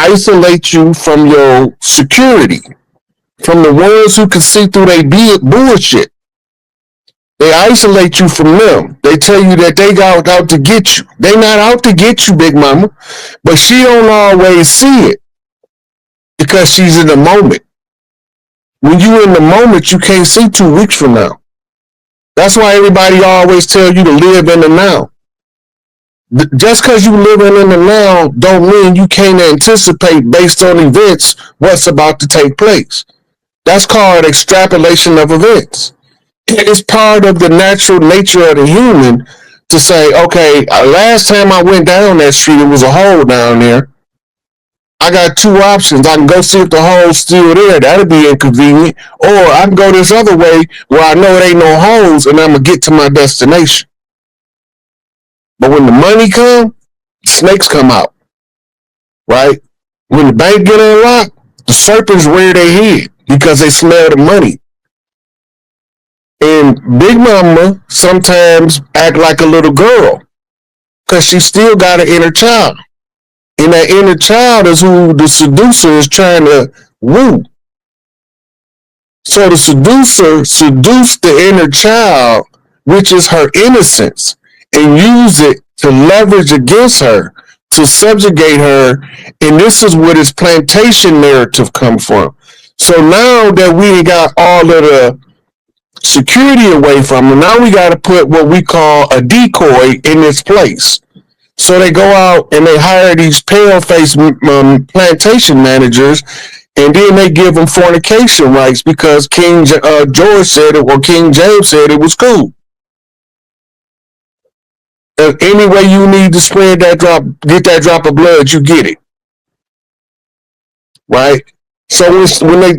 isolate you from your security, from the ones who can see through their bullshit. They isolate you from them. They tell you that they got out to get you. They not out to get you, big mama, but she don't always see it because she's in the moment. When you in the moment, you can't see 2 weeks from now. That's why everybody always tell you to live in the now. Just because you living in the now don't mean you can't anticipate based on events what's about to take place. That's called extrapolation of events. It's part of the natural nature of the human to say, okay, last time I went down that street, it was a hole down there. I got 2 options. I can go see if the hole's still there. That'll be inconvenient. Or I can go this other way where I know it ain't no holes and I'm going to get to my destination. But when the money come, snakes come out. Right? When the bank get unlocked, the serpents rear their head because they smell the money. And Big Mama sometimes act like a little girl because she still got an inner child. And that inner child is who the seducer is trying to woo. So the seducer seduced the inner child, which is her innocence, and use it to leverage against her, to subjugate her. And this is where this plantation narrative comes from. So now that we got all of the security away from them, now we got to put what we call a decoy in its place. So they go out and they hire these pale-faced plantation managers, and then they give them fornication rights because King George said it, or King James said it was cool. If any way you need to spread that drop, get that drop of blood, you get it. Right? So when they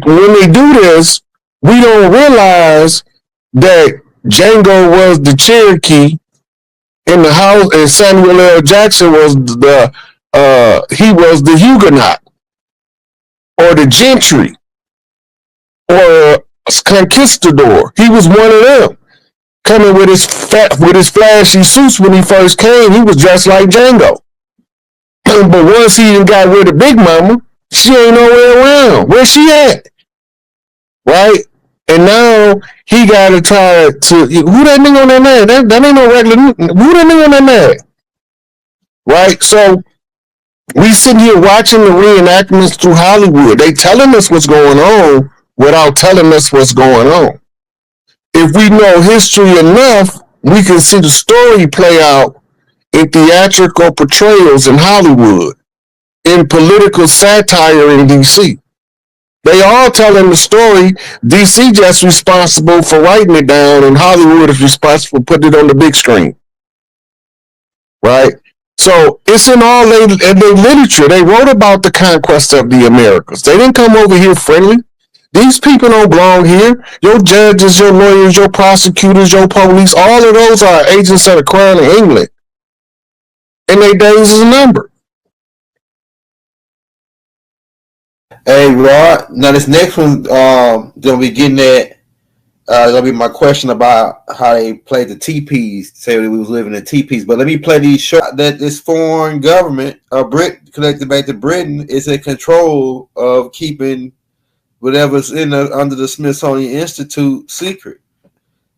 do this, we don't realize that Django was the Cherokee in the house, and Samuel L. Jackson was the Huguenot, or the gentry, or conquistador. He was one of them, coming with his flashy suits. When he first came, he was dressed like Django. But once he got rid of Big Mama, she ain't nowhere around. Where she at? Right? And now he got to try to, who that nigga on that man? That ain't no regular, who that nigga on that man? Right? So we sitting here watching the reenactments through Hollywood. They telling us what's going on without telling us what's going on. If we know history enough, we can see the story play out in theatrical portrayals in Hollywood, in political satire in D.C. They all telling the story. DC just responsible for writing it down, and Hollywood is responsible for putting it on the big screen. Right? So it's in all their literature. They wrote about the conquest of the Americas. They didn't come over here friendly. These people don't belong here. Your judges, your lawyers, your prosecutors, your police, all of those are agents of the Crown of England. And their days is numbered. Hey Rod, now this next one gonna be getting at gonna be my question about how they played the teepees. Say we was living in teepees, but let me play these short that this foreign government connected back to Britain is in control of keeping whatever's in under the Smithsonian Institute secret.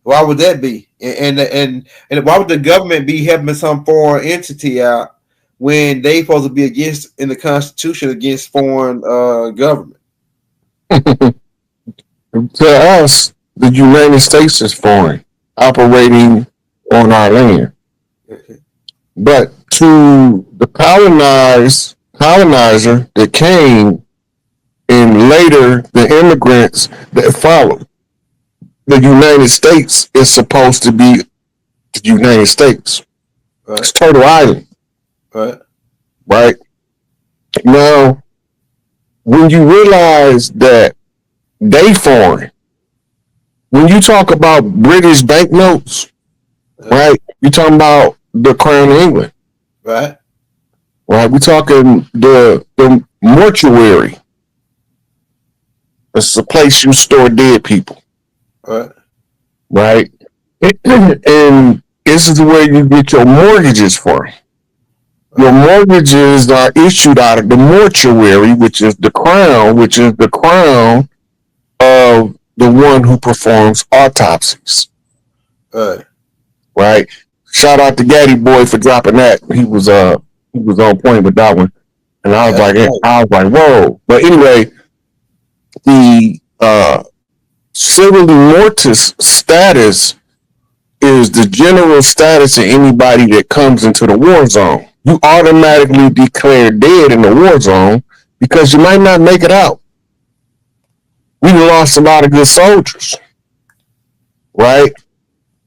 Why would that be? And why would the government be helping some foreign entity out when they supposed to be against in the Constitution against foreign government? To us, the United States is foreign, operating on our land. But to the colonizer that came, and later the immigrants that followed, the United States is supposed to be the United States. Right. It's Turtle Island. Right? Now, when you realize that they foreign, when you talk about British banknotes, right? You're talking about the Crown of England. Right. Right? We're talking the mortuary. It's a place you store dead people. Right? And this is where you get your mortgages from. Your mortgages are issued out of the mortuary, which is the crown of the one who performs autopsies. Right. Shout out to Gaddy Boy for dropping that. He was on point with that one, and I was like, whoa. But anyway, the civilly mortis status is the general status of anybody that comes into the war zone. You automatically declare dead in the war zone because you might not make it out. We lost a lot of good soldiers, right?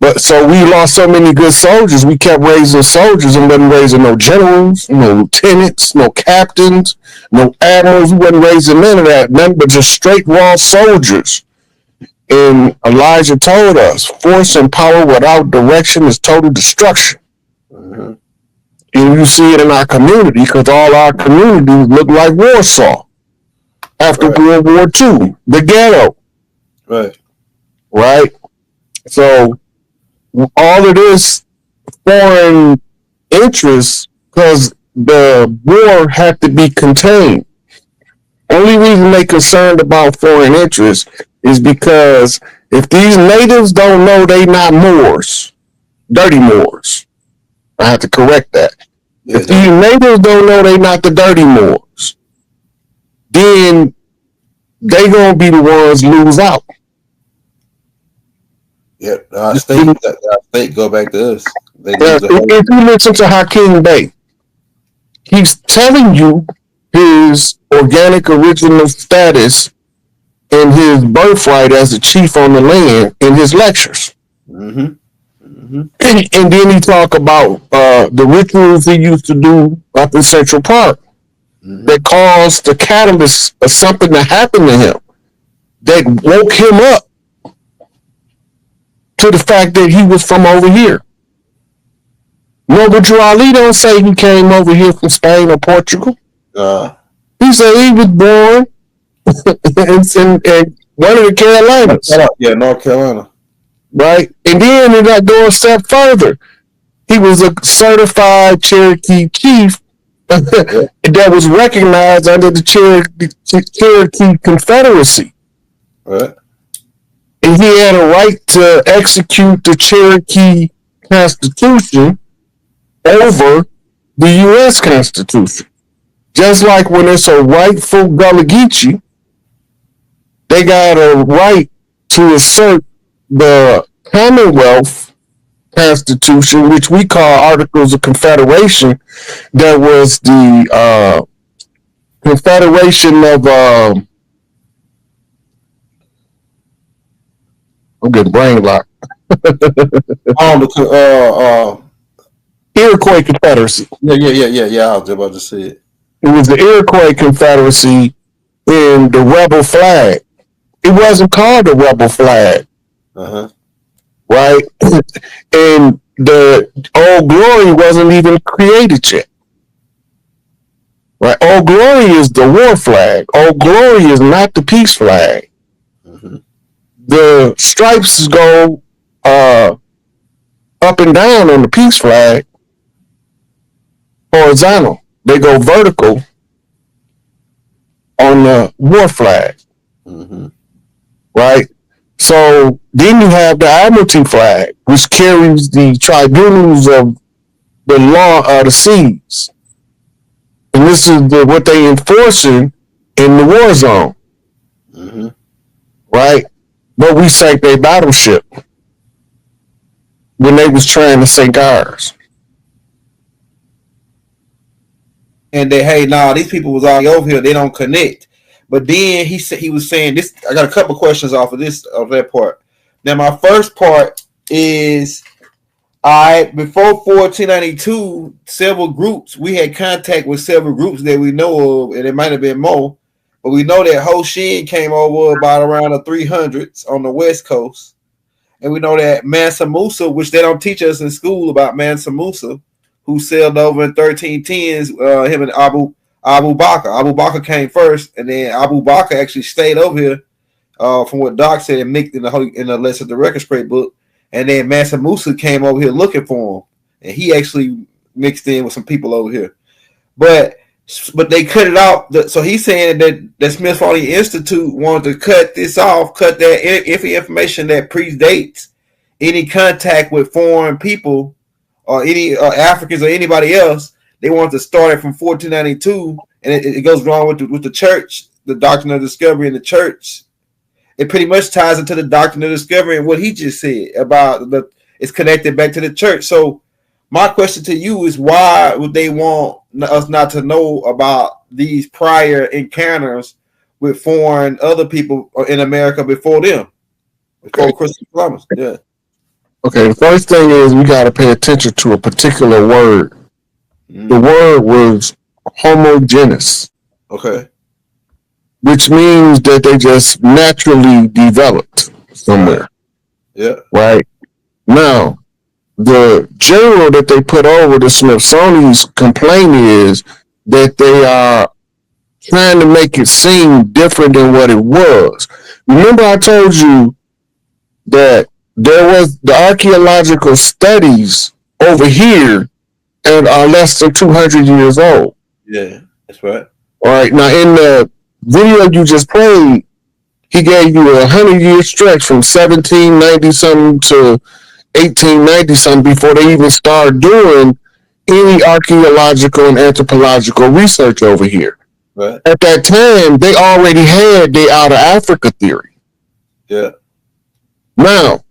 But so we lost so many good soldiers, we kept raising soldiers and wasn't raising no generals, no lieutenants, no captains, no admirals. We wasn't raising none of that, none but just straight raw soldiers. And Elijah told us, force and power without direction is total destruction. Mm-hmm. And you see it in our community because all our communities look like Warsaw after World War II, the ghetto. Right? So all of this foreign interest, because the war had to be contained. Only reason they concerned about foreign interest is because if these natives don't know they not Moors, dirty Moors, I have to correct that. If these natives don't know they not the dirty Moors, then they gonna be the ones lose out. Yep, our state go back to us. If you listen to Hakeem Bey, he's telling you his organic original status and his birthright as a chief on the land in his lectures. Mm-hmm. Mm-hmm. And then he talk about the rituals he used to do up in Central Park that caused the catalyst of something to happen to him that woke him up to the fact that he was from over here. Noble Ali don't say he came over here from Spain or Portugal. He said he was born in one of the Carolinas. Yeah, North Carolina. Right? And then he got going a step further. He was a certified Cherokee chief that was recognized under the Cherokee Confederacy. Right. And he had a right to execute the Cherokee Constitution over the U.S. Constitution. Just like when it's a rightful Gullah Geechee, they got a right to assert the Commonwealth Constitution, which we call Articles of Confederation, that was the Confederation of I'm getting brain locked. Iroquois Confederacy. Yeah. I was about to say it. It was the Iroquois Confederacy in the rebel flag. It wasn't called the rebel flag. Right? And the Old Glory wasn't even created yet. Right? Old Glory is the war flag. Old Glory is not the peace flag. The stripes go up and down on the peace flag, horizontal. They go vertical on the war flag. Right? So then you have the Admiralty flag, which carries the tribunals of the law of the seas. And this is what they enforcing in the war zone. Right? But we sank their battleship when they was trying to sink ours. And these people was already over here. They don't connect. But then he was saying this. I got a couple questions off of that part. Now my first part is, before 1492, several groups, we had contact with several groups that we know of, and it might have been more. But we know that Ho Shin came over about around the 300s on the West Coast. And we know that Mansa Musa, which they don't teach us in school about Mansa Musa, who sailed over in 1310s, him and Abu Bakr. Abu Bakr came first, and then Abu Bakr actually stayed over here, from what Doc said in the Let's at the Record Scrape book. And then Mansa Musa came over here looking for him. And he actually mixed in with some people over here. But they cut it off. So he's saying that Smithsonian Institute wanted to cut this off, cut that information that predates any contact with foreign people or any Africans or anybody else. They wanted to start it from 1492, and it goes wrong with the church, the doctrine of discovery in the church. It pretty much ties into the doctrine of discovery and what he just said about it's connected back to the church. So my question to you is, why would they want us not to know about these prior encounters with foreign other people in America before them, before Christopher Columbus? Yeah. Okay, the first thing is we got to pay attention to a particular word. The word was homogeneous. Okay. Which means that they just naturally developed somewhere. Right. Yeah. Right. Now, the general that they put over the Smithsonian's complaint is that they are trying to make it seem different than what it was. Remember I told you that there was the archaeological studies over here and are less than 200 years old. Yeah, that's right. All right. Now, in the video you just played, he gave you a 100-year stretch from 1790 something to 1890 something before they even started doing any archaeological and anthropological research over here. Right. At that time, they already had the Out of Africa theory. Yeah. Now,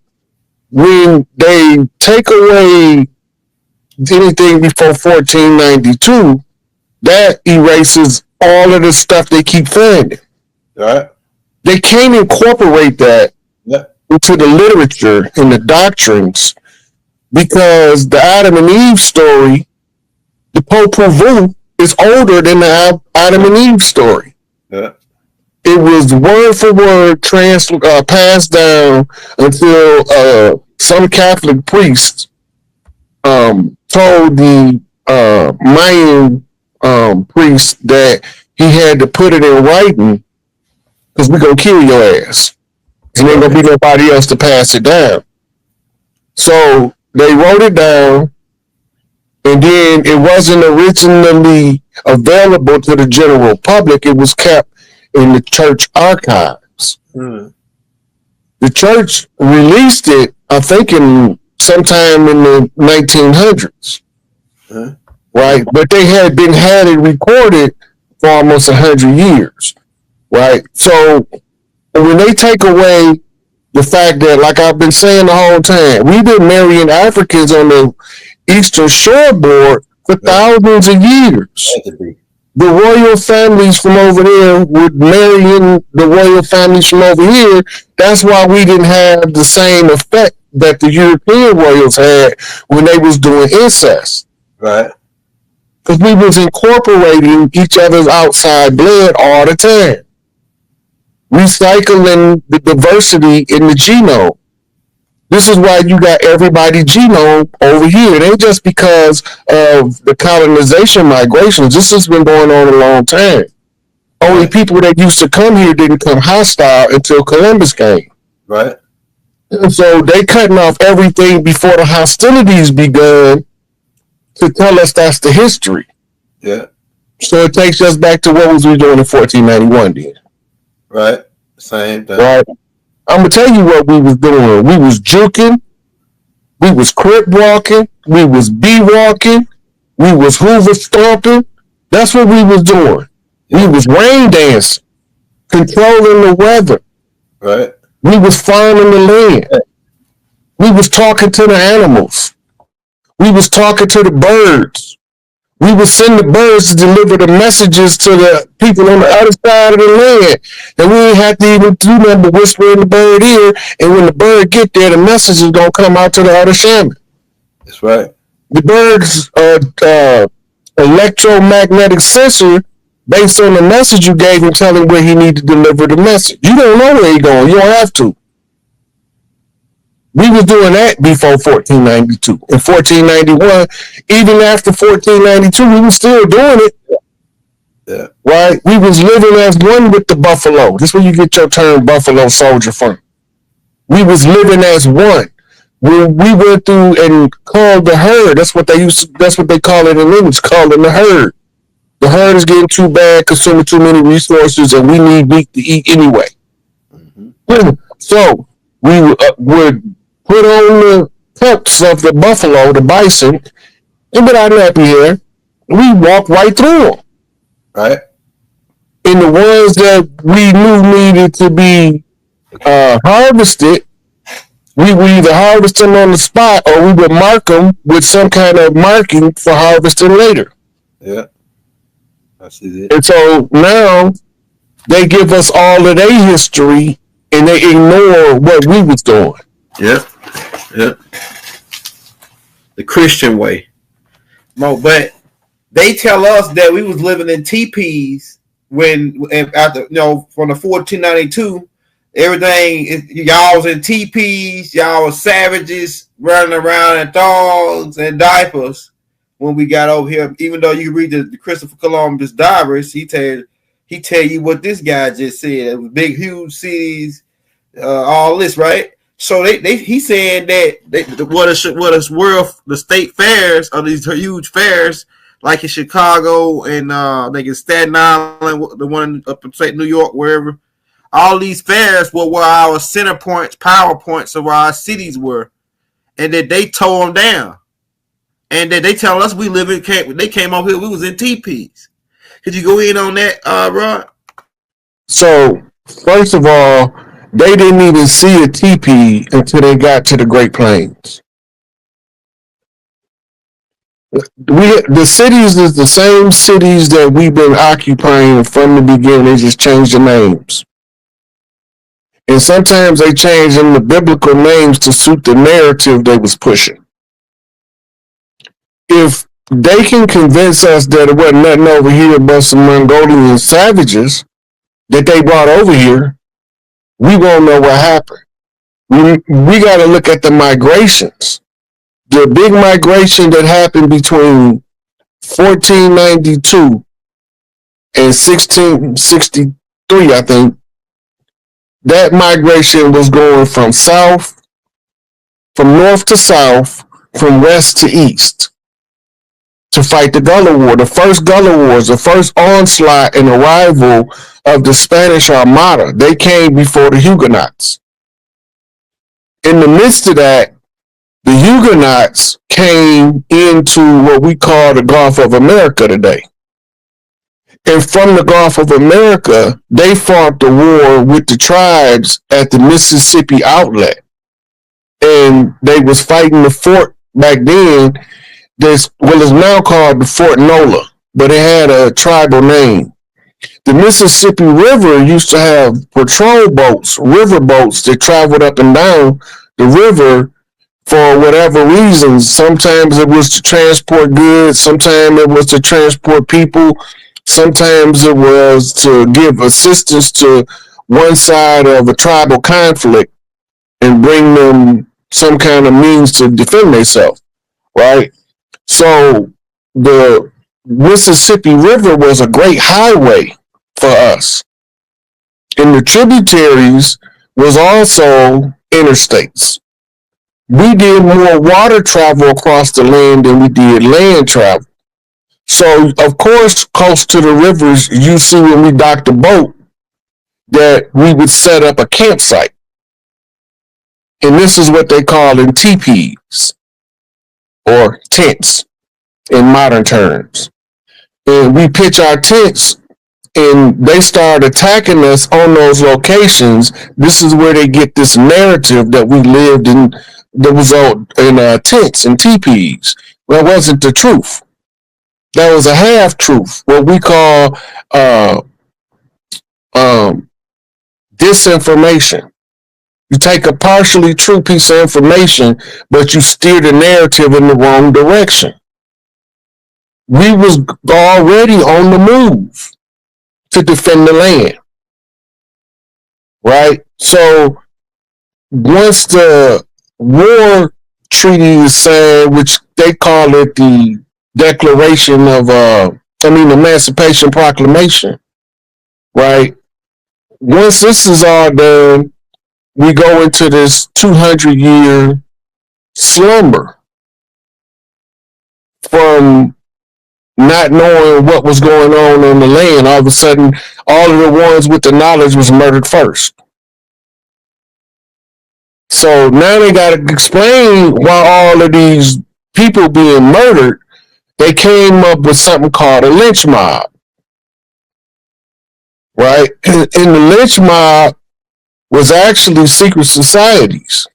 when they take away anything before 1492, that erases all of the stuff they keep finding. Right. They can't incorporate that into the literature and the doctrines because the Adam and Eve story, the Popol Vuh, is older than the Adam and Eve story. Yeah. It was word for word passed down until some Catholic priest told the Mayan priest that he had to put it in writing because we're going to kill your ass. And ain't going to be nobody else to pass it down. So they wrote it down, and then it wasn't originally available to the general public. It was kept in the church archives. Mm. The church released it, I think, in sometime in the 1900s. Mm. Right? But they had it recorded for almost 100 years. Right? So when they take away the fact that, like I've been saying the whole time, we've been marrying Africans on the Eastern Shoreboard for thousands of years. The royal families from over there were marrying the royal families from over here. That's why we didn't have the same effect that the European royals had when they was doing incest. Right. Because we was incorporating each other's outside blood all the time. Recycling the diversity in the genome. This is why you got everybody's genome over here. It ain't just because of the colonization migrations. This has been going on a long time. Only people that used to come here didn't come hostile until Columbus came. Right. And so they cutting off everything before the hostilities begun to tell us that's the history. Yeah. So it takes us back to what was we doing in 1491 then. Right. Same thing. Right. I'm gonna tell you what we was doing. We was juking, we was crip walking, we was bee walking, we was hoover stomping. That's what we was doing. We was rain dancing, controlling the weather. Right. We was farming the land. We was talking to the animals. We was talking to the birds. We would send the birds to deliver the messages to the people on the other side of the land. And we didn't have to even do nothing but whisper in the bird ear. And when the bird get there, the message is going to come out to the other shaman. That's right. The bird's electromagnetic sensor, based on the message you gave him, tell him where he need to deliver the message. You don't know where he's going. You don't have to. We was doing that before 1492. In 1491, even after 1492, we was still doing it. Yeah. Right? We was living as one with the buffalo. This is where you get your term buffalo soldier from. We was living as one. when we went through and called the herd, that's what they call it in English, calling the herd. The herd is getting too bad, consuming too many resources, and we need meat to eat anyway. Mm-hmm. So we would put on the pelts of the buffalo, the bison, and with our nappy hair, we walk right through them. Right. And the ones that we knew needed to be harvested, we would either harvest them on the spot or we would mark them with some kind of marking for harvesting later. Yeah. I see that. And so now they give us all of their history and they ignore what we was doing. Yeah. Yeah. The Christian way. No, but they tell us that we was living in teepees when after from the 1492, everything y'all was in teepees, y'all was savages running around in thongs and diapers when we got over here. Even though you read the Christopher Columbus diaries, he tell you what this guy just said. It was big, huge cities, all this, right? So he's saying that the state fairs are these huge fairs like in Chicago and like in Staten Island, the one up in New York, wherever. All these fairs were where our center points, power points of our cities were, and that they tore them down, and that they tell us they came over here, we was in teepees. Could you go in on that, Rod? So first of all, they didn't even see a teepee until they got to the Great Plains. The cities is the same cities that we've been occupying from the beginning. They just changed the names. And sometimes they change them to biblical names to suit the narrative they was pushing. If they can convince us that it wasn't nothing over here but some Mongolian savages that they brought over here, we won't know what happened. We got to look at the migrations. The big migration that happened between 1492 and 1663, I think, that migration was going from north to south, from west to east, to fight the Gullah War. The first Gullah Wars, the first onslaught and arrival of the Spanish Armada, they came before the Huguenots. In the midst of that, the Huguenots came into what we call the Gulf of America today. And from the Gulf of America, they fought the war with the tribes at the Mississippi outlet. And they was fighting the fort back then. It's now called the Fort Nola, but it had a tribal name. The Mississippi River used to have patrol boats, river boats that traveled up and down the river for whatever reasons. Sometimes it was to transport goods. Sometimes it was to transport people. Sometimes it was to give assistance to one side of a tribal conflict and bring them some kind of means to defend themselves, right? So the Mississippi River was a great highway for us. And the tributaries was also interstates. We did more water travel across the land than we did land travel. So, of course, close to the rivers, you see when we docked the boat that we would set up a campsite. And this is what they call in teepees, or tents in modern terms. And we pitch our tents and they start attacking us on those locations. This is where they get this narrative that we lived in, that was in tents and teepees. Well, that wasn't the truth. That was a half-truth, what we call disinformation. You take a partially true piece of information, but you steer the narrative in the wrong direction. We was already on the move to defend the land, right? So once the war treaty is signed, which they call it the Declaration of, Emancipation Proclamation, right? Once this is all done, we go into this 200-year slumber from not knowing what was going on the land. All of a sudden, all of the ones with the knowledge was murdered first. So now they got to explain why all of these people being murdered. They came up with something called a lynch mob, right? And the lynch mob was actually secret societies.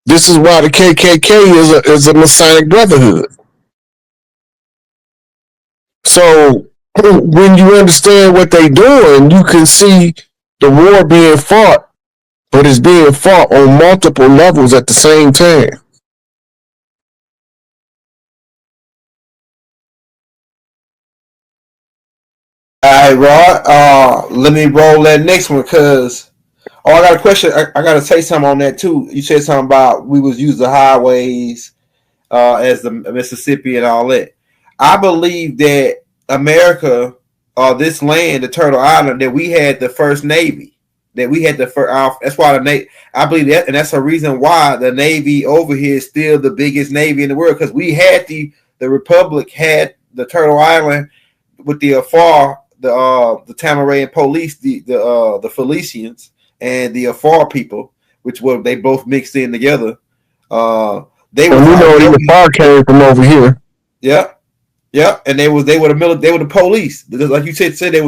This is why the KKK is a Masonic brotherhood. So when you understand what they're doing, you can see the war being fought, but it's being fought on multiple levels at the same time. All right, Rod. Let me roll that next one because I got a question. I got to say something on that too. You said something about we was using the highways as the Mississippi and all that. I believe that America, this land, the Turtle Island, that we had the first Navy. That we had the first. That's why the Navy. I believe that, and that's a reason why the Navy over here is still the biggest Navy in the world because we had the Republic had the Turtle Island with the Afar, the Tamarayan police, the Felicians, and the Afar people, which were they both mixed in together. They were. And we know the Afar came from over here. Yeah. Yeah, and they were the police. Like you said they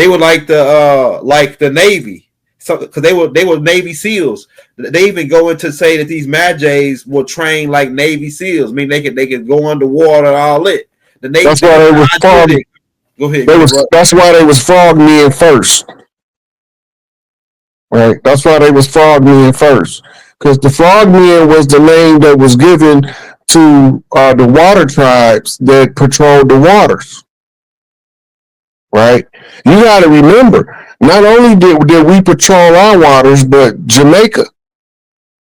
were like the Navy. So because they were Navy SEALs. They even go into say that these Magi's were trained like Navy SEAls. I mean they could go underwater and all that. The Navy. That's why they was frog. Go ahead. That's why they was frogmen first. Right. That's why they was frogmen first. Because the frogmen was the name that was given to the water tribes that patrolled the waters. Right? You got to remember, not only did we patrol our waters, but Jamaica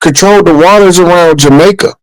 controlled the waters around Jamaica.